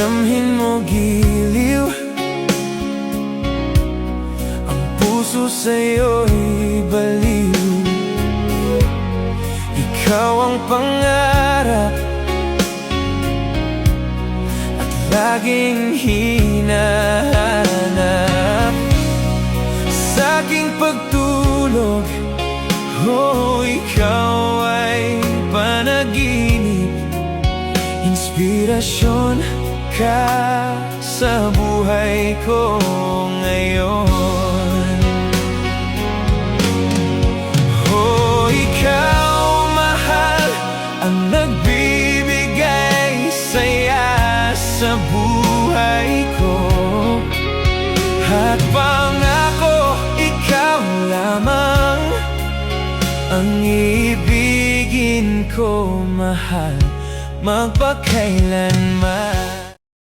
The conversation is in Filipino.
Damhin mo giliw, ang puso sa'yo'y baliw. Ikaw ang pangarap at laging hinahanap. Sa aking pagtulog, oh, ikaw ay panaginip. Inspirasyon ka sa buhay ko ngayon. Oh, ikaw mahal, ang nagbibigay saya sa buhay ko. At pangako, ikaw lamang ang ibigin ko, mahal, magpakailanman.